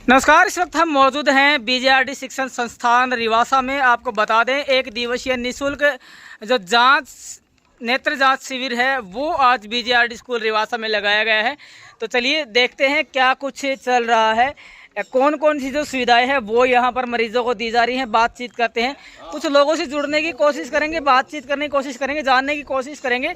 नमस्कार। इस वक्त हम मौजूद हैं बीजेआरडी शिक्षण संस्थान रिवासा में। आपको बता दें, एक दिवसीय निःशुल्क जो नेत्र जांच शिविर है वो आज बीजेआरडी स्कूल रिवासा में लगाया गया है। तो चलिए देखते हैं क्या कुछ चल रहा है, कौन कौन सी जो सुविधाएं हैं वो यहाँ पर मरीजों को दी जा रही हैं। बातचीत करते हैं, कुछ लोगों से जुड़ने की कोशिश करेंगे, बातचीत करने की कोशिश करेंगे, जानने की कोशिश करेंगे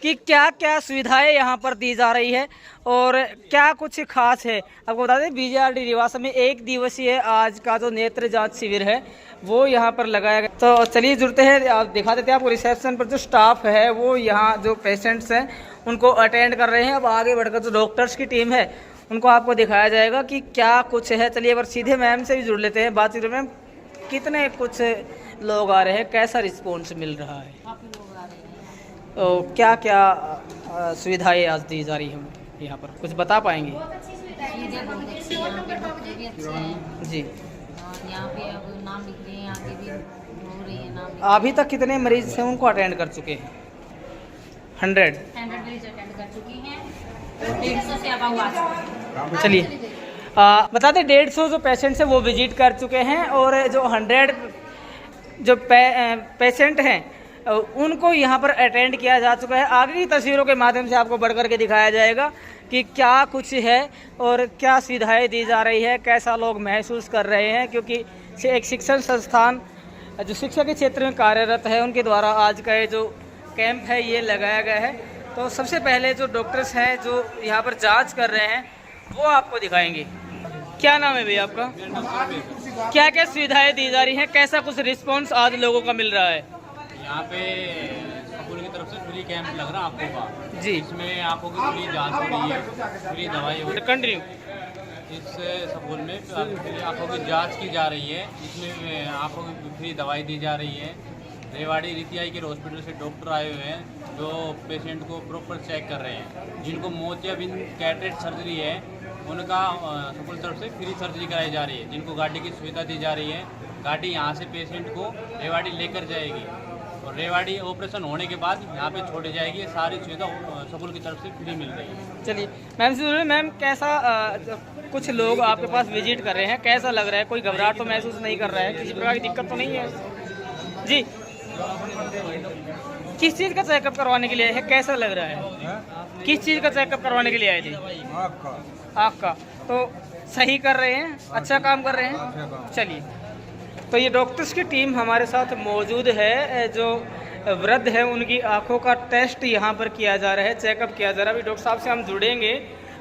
कि क्या क्या सुविधाएं यहाँ पर दी जा रही है और क्या कुछ खास है। आपको बता दें, बीजेआरडी रिवासा में एक दिवसीय आज का जो नेत्र जांच शिविर है वो यहाँ पर लगाया गया। तो चलिए जुड़ते हैं, आप दिखा देते हैं आपको। रिसेप्शन पर जो स्टाफ है वो यहाँ जो पेशेंट्स हैं उनको अटेंड कर रहे हैं। अब आगे बढ़कर जो डॉक्टर्स की टीम है उनको आपको दिखाया जाएगा कि क्या कुछ है। चलिए एक बार सीधे मैम से भी जुड़ लेते हैं, बातचीत। मैम, कितने कुछ लोग आ रहे हैं, कैसा रिस्पॉन्स मिल रहा है? तो क्या क्या सुविधाएं आज दी जा रही हैं यहाँ पर, कुछ बता पाएंगे? जी, यहाँ पे अब नाम लिख रहे हैं, आगे भी हो रही है नाम। अभी तक कितने मरीज हैं उनको अटेंड कर चुके हैं? 100 मरीज अटेंड कर चुकी हैं, 150 से अब हुआ। चलिए बता दें, 150 जो पेशेंट्स हैं वो विजिट कर चुके हैं और जो 100 जो पेशेंट हैं उनको यहाँ पर अटेंड किया जा चुका है। आगे की तस्वीरों के माध्यम से आपको बढ़ करके दिखाया जाएगा कि क्या कुछ है और क्या सुविधाएं दी जा रही है, कैसा लोग महसूस कर रहे हैं। क्योंकि एक शिक्षण संस्थान जो शिक्षा के क्षेत्र में कार्यरत है उनके द्वारा आज का ये जो कैंप है ये लगाया गया है। तो सबसे पहले जो डॉक्टर्स हैं जो यहाँ पर जांच कर रहे हैं वो आपको दिखाएंगे। क्या नाम है भैया आपका? क्या क्या सुविधाएं दी जा रही हैं, कैसा कुछ रिस्पॉन्स आज लोगों का मिल रहा है? यहाँ पे स्कूल की तरफ से फ्री कैंप लग रहा है आँखों का जी। इसमें आँखों की फ्री जांच हो रही है, फ्री दवाई हो रही कंटिन्यू। है। इस स्कूल में आँखों की जांच की जा रही है, इसमें आँखों की फ्री दवाई दी जा रही है। रेवाड़ी रीतियाई के हॉस्पिटल से डॉक्टर आए हुए हैं जो पेशेंट को प्रॉपर चेक कर रहे हैं। जिनको मोतियाबिंद कैटरेक्ट सर्जरी है उनका स्कूल तरफ से फ्री सर्जरी कराई जा रही है। जिनको गाड़ी की सुविधा दी जा रही है, गाड़ी यहाँ से पेशेंट को रेवाड़ी लेकर जाएगी और रेवाड़ी ऑपरेशन होने के बाद यहाँ पे छोड़ी जाएगी। ये सारी सुविधा स्कूल की तरफ से फ्री मिल रही है। चलिए मैम से जुड़े। मैम, कैसा कुछ लोग आपके पास विजिट कर रहे हैं, कैसा लग रहा है? कोई घबराहट तो महसूस नहीं कर रहा है, किसी प्रकार की दिक्कत तो नहीं है? जी, किस चीज़ का चेकअप करवाने के लिए है, कैसा लग रहा है? किस चीज़ का चेकअप करवाने के लिए आए थे? आँख का। तो सही कर रहे हैं, अच्छा काम कर रहे हैं। चलिए, तो ये डॉक्टर्स की टीम हमारे साथ मौजूद है। जो वृद्ध है उनकी आंखों का टेस्ट यहाँ पर किया जा रहा है, चेकअप किया जा रहा है। अभी डॉक्टर साहब से हम जुड़ेंगे,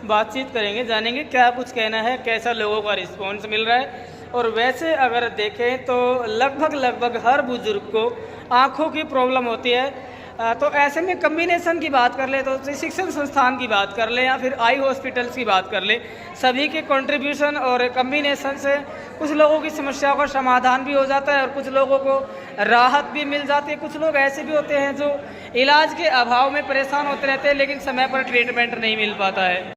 बातचीत करेंगे, जानेंगे क्या कुछ कहना है, कैसा लोगों का रिस्पॉन्स मिल रहा है। और वैसे अगर देखें तो लगभग हर बुजुर्ग को आँखों की प्रॉब्लम होती है। तो ऐसे में कम्बिनेशन की बात कर ले तो शिक्षण संस्थान की बात कर ले या फिर आई हॉस्पिटल्स की बात कर ले, सभी के कंट्रीब्यूशन और कम्बिनेशन से कुछ लोगों की समस्याओं का समाधान भी हो जाता है और कुछ लोगों को राहत भी मिल जाती है। कुछ लोग ऐसे भी होते हैं जो इलाज के अभाव में परेशान होते रहते हैं लेकिन समय पर ट्रीटमेंट नहीं मिल पाता है।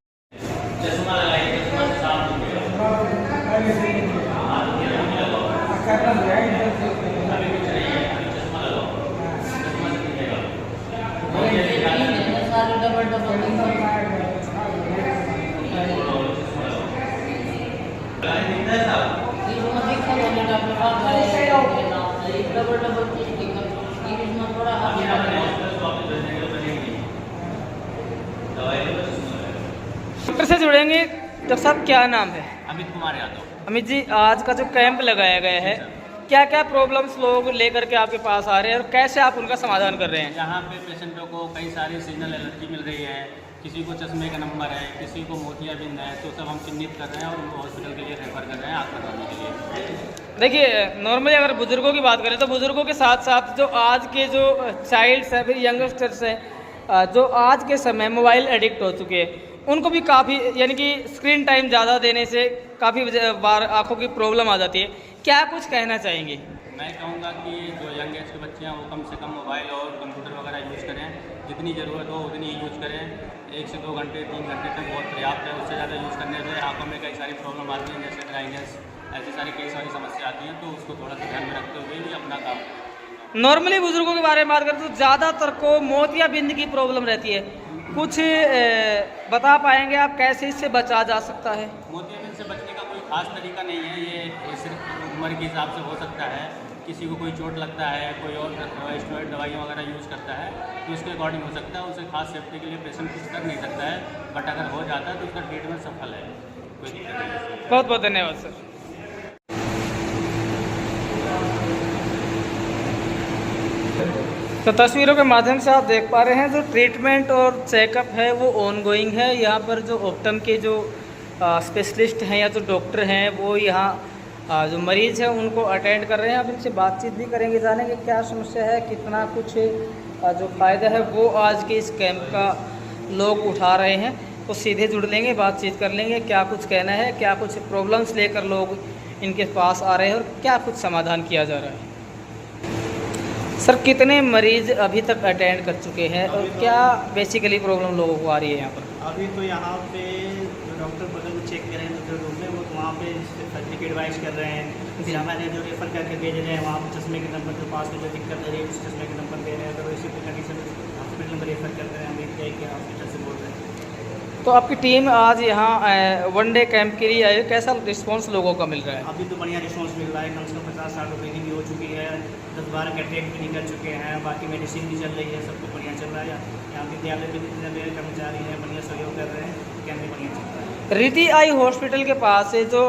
डॉक्टर से जुड़ेंगे। डॉक्टर साहब, क्या नाम है? अमित कुमार यादव। अमित जी, आज का जो कैंप लगाया गया है, क्या क्या प्रॉब्लम्स लोग लेकर के आपके पास आ रहे हैं और कैसे आप उनका समाधान कर रहे हैं? यहाँ पे पेशेंटों को कई सारी सीजनल एलर्जी मिल रही है, किसी को चश्मे का नंबर है, किसी को मोतियाबिंद है, तो सब हम चिन्हित कर रहे हैं और उनको हॉस्पिटल के लिए रेफर कर रहे हैं आँख करवाने के लिए। देखिए, नॉर्मली अगर बुजुर्गों की बात करें तो बुजुर्गों के साथ साथ जो आज के जो चाइल्ड्स हैं, फिर यंगस्टर्स हैं, जो आज के समय मोबाइल एडिक्ट हो चुके हैं, उनको भी काफ़ी यानी कि स्क्रीन टाइम ज़्यादा देने से काफ़ी बार आँखों की प्रॉब्लम आ जाती है। क्या कुछ कहना चाहेंगे? मैं कहूँगा कि जो यंग एज के बच्चे हैं वो कम से कम मोबाइल और कंप्यूटर वगैरह यूज़ करें, जितनी ज़रूरत हो उतनी यूज़ करें। 1 से 2 घंटे 3 घंटे तक बहुत पर्याप्त है, उससे ज़्यादा यूज़ करने से आँखों में कई सारी प्रॉब्लम आती हैं, जैसे ड्राइनेस, ऐसी सारी कई सारी समस्या आती हैं। तो उसको थोड़ा सा ध्यान में रखते हुए ही अपना काम। नॉर्मली बुजुर्गों के बारे में बात करें तो ज़्यादातर को मोतियाबिंद की प्रॉब्लम रहती है। कुछ बता पाएंगे आप कैसे इससे बचा जा सकता है? मोतियाबिंद से बचने का कोई खास तरीका नहीं है, ये सिर्फ उम्र के हिसाब से हो सकता है। किसी को कोई चोट लगता है, कोई और स्टेरॉइड दवाइयाँ वगैरह यूज़ करता है तो उसके अकॉर्डिंग हो सकता है। उसे खास सेफ्टी के लिए पेशेंट कुछ कर नहीं सकता है, बट अगर हो जाता है तो उसका ट्रीटमेंट सफल है, कोई दिक्कत नहीं है। बहुत बहुत धन्यवाद सर। तो तस्वीरों के माध्यम से आप देख पा रहे हैं जो ट्रीटमेंट और चेकअप है वो ऑनगोइंग है। यहाँ पर जो ऑप्टम के जो स्पेशलिस्ट हैं या जो डॉक्टर हैं वो यहाँ जो मरीज़ हैं उनको अटेंड कर रहे हैं। आप इनसे बातचीत भी करेंगे, जानेंगे क्या समस्या है, कितना कुछ जो फ़ायदा है वो आज के इस कैंप का लोग उठा रहे हैं। तो सीधे जुड़ लेंगे, बातचीत कर लेंगे, क्या कुछ कहना है, क्या कुछ प्रॉब्लम्स लेकर लोग इनके पास आ रहे हैं और क्या कुछ समाधान किया जा रहा है। सर कितने मरीज़ अभी तक अटेंड कर चुके हैं और क्या बेसिकली प्रॉब्लम लोगों को आ रही है यहाँ पर? अभी तो यहाँ पे जो डॉक्टर बगल में चेक कर रहे हैं दूसरे रूम में, वो तो वहाँ पे सर्जरी की एडवाइस कर रहे हैं। फिर हमारे जो रेफर करके भेज रहे हैं वहाँ पे चश्मे के नंबर के पास में जो दिक्कत है उस चश्मे के नंबर दे रहे हैं। अगर इसी कंडीशन में हॉस्पिटल में रेफर कर रहे हैं, हम एक हॉस्पिटल से बोल रहे हैं। तो आपकी टीम आज यहाँ वन डे कैंप के लिए आई, कैसा रिस्पांस लोगों का मिल रहा है? अभी तो बढ़िया रिस्पॉन्स मिल रहा है, कम से कम 50-60 रुपये की भी हो चुकी है, 10-12 कैटरेक्ट भी निकल चुके हैं, बाकी मेडिसिन भी चल रही है, सब कुछ बढ़िया चल रहा है। यहाँ विद्यालय में जितने मेरे कर्मचारी हैं बढ़िया सहयोग कर रहे हैं, कैंप भी बढ़िया चल रहा है। रीति आई हॉस्पिटल के पास से जो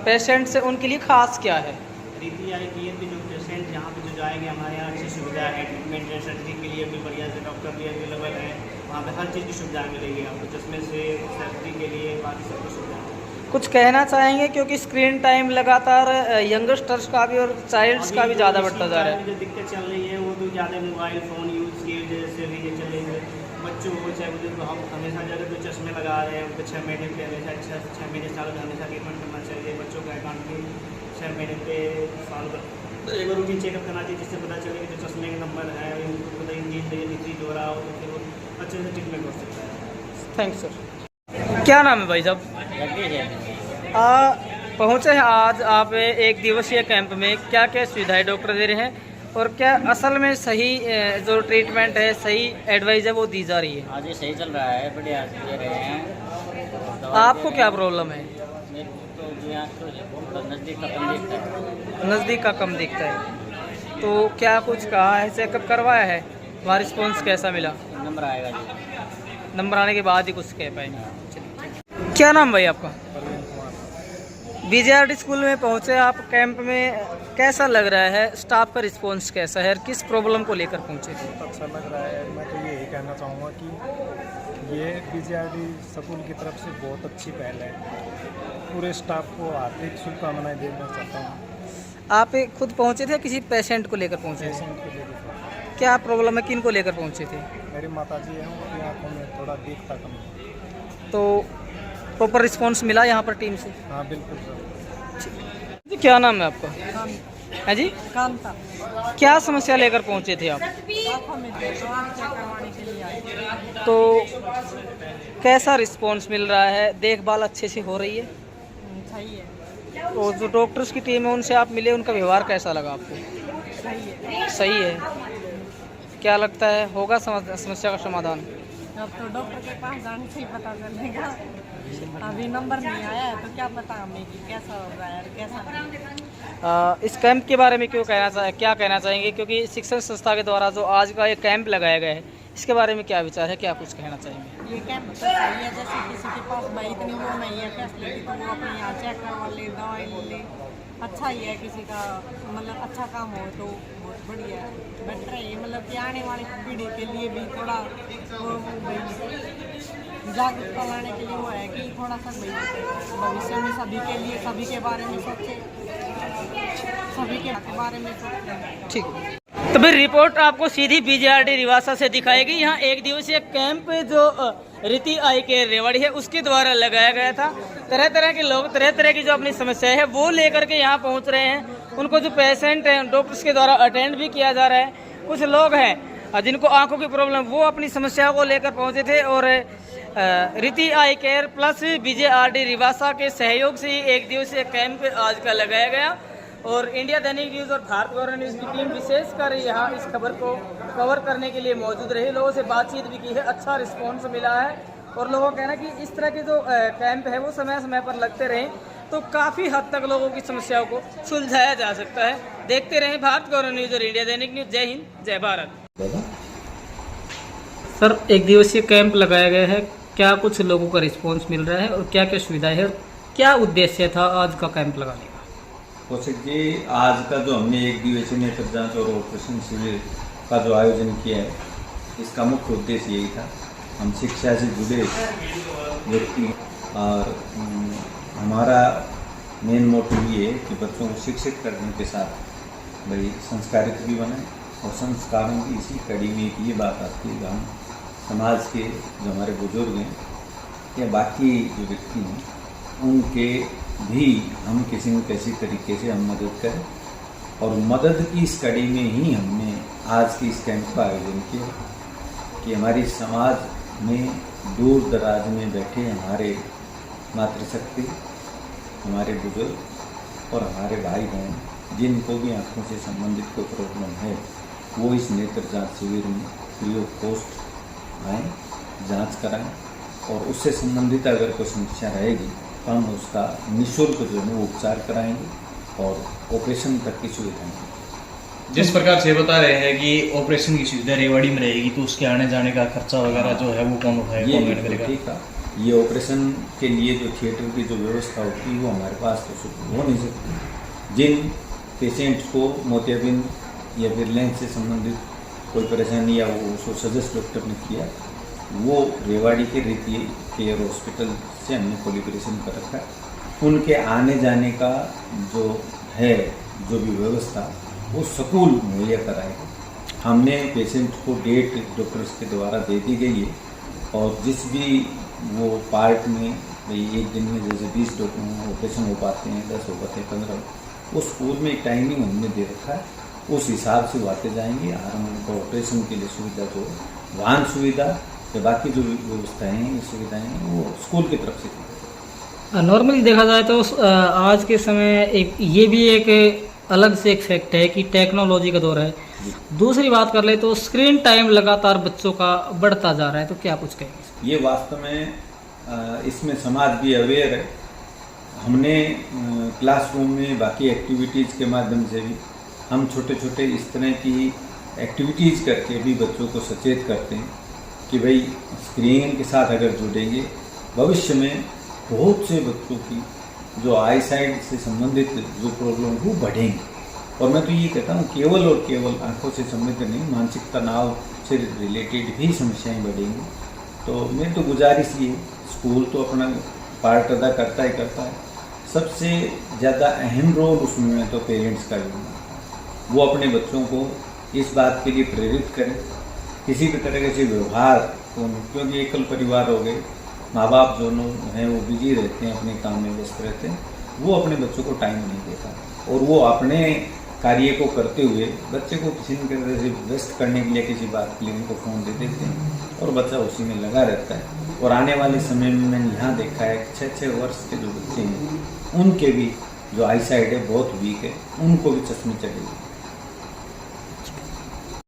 पेशेंट्स हैं उनके लिए खास क्या है? रीति आई केयर के जो पेशेंट यहाँ पे जो जाएंगे, हमारे यहाँ अच्छी सुविधा है, ट्रीटमेंट सर्जरी के लिए भी बढ़िया से डॉक्टर भी अवेलेबल है, वहाँ पे हर चीज़ की सुविधा मिलेगी आपको, चश्मे से सर्जरी के लिए बाकी सब कुछ सुविधा है। कुछ कहना चाहेंगे क्योंकि स्क्रीन टाइम लगातार यंगस्टर्स का भी और चाइल्ड्स का भी ज़्यादा बढ़ता जा रहा है। जो दिक्कत चल रही है वो तो ज़्यादा मोबाइल फ़ोन यूज़ की वजह से भी ये चल रही है। बच्चों को चाहे बुजुर्ग को, हम हमेशा जगह तो चश्मे लगा रहे हैं, उनको 6 महीने पे हमेशा 6 महीने साल में हमेशा ट्रीटमेंट करना चाहिए। बच्चों का अकाउंट भी 6 महीने पे साल भर एक बार रूटीन चेकअप करना चाहिए, जिससे पता चले कि जो चश्मे का नंबर है उनको पता इंक्रीज हो रहा हो तो फिर वो अच्छे से ट्रीटमेंट हो सकता है। Thanks sir. क्या नाम है भाई साहब? पहुँचे हैं आज आप एक दिवसीय कैंप में, क्या क्या सुविधाएं डॉक्टर दे रहे हैं और क्या असल में सही जो ट्रीटमेंट है, सही एडवाइस है वो दी जा रही है? हाँ जी, सही चल रहा है, बढ़िया दे रहे हैं। आपको क्या प्रॉब्लम है? तो यहाँ तो नज़दीक का कम दिखता है। नज़दीक का कम दिखता है, तो क्या कुछ कहा है, चेकअप करवाया है, वहाँ रिस्पॉन्स कैसा मिला? नंबर आएगा जी, नंबर आने के बाद ही कुछ कह पाएंगे। क्या नाम भाई आपका? BJRD स्कूल में पहुंचे आप कैंप में, कैसा लग रहा है, स्टाफ का रिस्पांस कैसा है, किस प्रॉब्लम को लेकर पहुंचे थे? बहुत अच्छा लग रहा है। मैं तो यही कहना चाहूँगा कि ये BJRD स्कूल की तरफ से बहुत अच्छी पहल है। पूरे स्टाफ को हार्दिक शुभकामनाएं देना चाहता हूँ। आप खुद पहुंचे थे, किसी पेशेंट को लेकर पहुंचे थे? पेशेंट को लेकर क्या प्रॉब्लम है, किन को लेकर पहुंचे थे? मेरी माताजी हैं, उनकी आँखों में थोड़ा दिखता कम है। तो प्रॉपर रिस्पांस मिला यहाँ पर टीम से? हाँ बिल्कुल सर। जी क्या नाम है आपका? है जी, कांता। क्या समस्या लेकर पहुंचे थे आप? आँखों में आँख चेक करवाने के लिए आई। तो कैसा रिस्पांस मिल रहा है, देखभाल अच्छे से हो रही है? सही है, तो जो डॉक्टर्स की टीम है उनसे आप मिले, उनका व्यवहार कैसा लगा आपको? सही है। सही है। क्या लगता है होगा समस्या का समाधान? अब तो डॉक्टर के पास जाने से ही पता चलेगा, अभी नंबर नहीं आया है तो क्या पता हमें कि कैसा हो रहा है और कैसा नहीं। इस कैंप के बारे में क्या कहना चाहेंगे, क्योंकि शिक्षण संस्था के द्वारा जो आज का ये कैंप लगाया गया है इसके बारे में क्या विचार है, क्या कुछ कहना चाहेंगे? ये कैंप तो सही है, जैसे किसी के पास भाई इतनी वो नहीं है फैसिलिटी तो वो अपने यहाँ चेक करवा ले, दवाई ले, अच्छा ही है। किसी का मतलब अच्छा काम हो तो बहुत बढ़िया है, बेटर है ये। मतलब कि आने वाली पीढ़ी के लिए भी थोड़ा वो जागरूकता लाने के लिए वो है कि थोड़ा सा भाई भविष्य में सभी के लिए सभी के बारे में सोचे, सभी के बारे में सोचे। ठीक है, तो फिर रिपोर्ट आपको सीधी BJRD रिवासा से दिखाएगी। यहाँ एक दिवसीय कैंप जो रीति आई केयर रेवाड़ी है उसके द्वारा लगाया गया था। तरह तरह के लोग तरह तरह की जो अपनी समस्या है वो लेकर के यहाँ पहुँच रहे हैं। उनको जो पेशेंट हैं डॉक्टर्स के द्वारा अटेंड भी किया जा रहा है। कुछ लोग हैं जिनको आंखों की प्रॉब्लम, वो अपनी समस्याओं को लेकर पहुँचे थे और रीति आई केयर प्लस BJRD रिवासा के सहयोग से ही एक दिवसीय कैंप आज का लगाया गया। और इंडिया दैनिक न्यूज़ और भारत गौरव न्यूज़ की टीम विशेषकर यहाँ इस खबर को कवर करने के लिए मौजूद रही, लोगों से बातचीत भी की है, अच्छा रिस्पांस मिला है। और लोगों का कहना है कि इस तरह के जो कैंप है वो समय समय पर लगते रहें तो काफ़ी हद तक लोगों की समस्याओं को सुलझाया जा सकता है। देखते रहें भारत गौरव न्यूज़ और इंडिया दैनिक न्यूज़। जय हिंद, जय भारत। सर, एक दिवसीय कैंप लगाया गया है, क्या कुछ लोगों का रिस्पॉन्स मिल रहा है और क्या क्या सुविधाएं है, क्या उद्देश्य था आज का कैंप लगाने का? कौशिक जी, आज का जो हमने एक दिवसीय नेत्र जांच और ऑपरेशन शिविर का जो आयोजन किया है, इसका मुख्य उद्देश्य यही था। हम शिक्षा से जुड़े व्यक्ति और हमारा मेन मोटिव ये है कि बच्चों को शिक्षित करने के साथ भाई संस्कारित भी बने, और संस्कारों की इसी कड़ी में एक ये बात आती है कि हम समाज के जो हमारे बुजुर्ग हैं या बाकी जो व्यक्ति हैं उनके भी हम किसी न किसी तरीके से हम मदद करें, और मदद की इस कड़ी में ही हमने आज के इस कैंप का आयोजन किया कि हमारी समाज में दूर दराज में बैठे हमारे मातृशक्ति, हमारे बुजुर्ग और हमारे भाई बहन जिनको भी आँखों से संबंधित कोई प्रॉब्लम है, वो इस नेत्र जांच शिविर में फ्री ऑफ कॉस्ट आएँ, जांच कराएं, और उससे संबंधित अगर कोई समस्या रहेगी तो हम उसका निःशुल्क जो है वो उपचार कराएंगे और ऑपरेशन तक की सुविधाएं। जिस प्रकार से बता रहे हैं कि ऑपरेशन की सुविधा रेवाड़ी में रहेगी, तो उसके आने जाने का खर्चा वगैरह जो है वो कौन उठाएगा, कौन करेगा? ठीक है, ये ऑपरेशन के लिए जो थिएटर की जो व्यवस्था होती है वो हमारे पास तो हो नहीं सकती। जिन पेशेंट्स को मोतियाबिंद या फिर लेंस से संबंधित कोई परेशानी या वो उसको सजेस्ट डॉक्टर ने किया, वो रेवाड़ी के रीति केयर हॉस्पिटल से हमने कोलिब्रेशन कर रखा है। उनके आने जाने का जो है जो भी व्यवस्था वो सकूल मुहैया कराएगा। हमने पेशेंट को डेट डॉक्टर्स के द्वारा दे दी गई है, और जिस भी वो पार्ट में भाई एक दिन में जैसे 20 ऑपरेशन हो पाते हैं, 10 हो पाते हैं, 15, उस स्कूल में एक टाइमिंग हमने दे रखा है, उस हिसाब से वो आते जाएंगे। और हम उनको ऑपरेशन के लिए सुविधा जो वाहन सुविधा या बाकी जो व्यवस्थाएँ हैं, सुविधाएँ हैं, वो स्कूल की तरफ से। नॉर्मली देखा जाए तो आज के समय एक ये भी एक अलग से एक फैक्ट है कि टेक्नोलॉजी का दौर है। दूसरी बात कर ले तो स्क्रीन टाइम लगातार बच्चों का बढ़ता जा रहा है, तो क्या कुछ कहेंगे? ये वास्तव में इसमें समाज भी अवेयर है। हमने क्लासरूम में बाकी एक्टिविटीज़ के माध्यम से भी हम छोटे छोटे इस तरह की एक्टिविटीज़ करके भी बच्चों को सचेत करते हैं कि भाई स्क्रीन के साथ अगर जुड़ेंगे, भविष्य में बहुत से बच्चों की जो आई साइड से संबंधित जो प्रॉब्लम वो बढ़ेंगे। और मैं तो ये कहता हूँ केवल और केवल आंखों से संबंधित नहीं, मानसिक तनाव से रिलेटेड भी समस्याएं बढ़ेंगी। तो मेरी तो गुजारिश ये, स्कूल तो अपना पार्ट अदा करता ही करता है, सबसे ज़्यादा अहम रोल उसमें तो पेरेंट्स का ही होगा। वो अपने बच्चों को इस बात के लिए प्रेरित करें, किसी भी तरह के व्यवहार को, क्योंकि एकल परिवार हो गए, माँ बाप दोनों हैं वो बिजी रहते हैं, अपने काम में व्यस्त रहते हैं, वो अपने बच्चों को टाइम नहीं देता, और वो अपने कार्य को करते हुए बच्चे को किसी न किसी तरह से व्यस्त करने के लिए किसी बात के लिए उनको फ़ोन दे देते हैं और बच्चा उसी में लगा रहता है। और आने वाले समय में मैंने यहाँ देखा है 6-6 वर्ष के जो बच्चे हैं उनके भी जो आई साइड है बहुत वीक है, उनको भी चश्मे चढ़ेगी।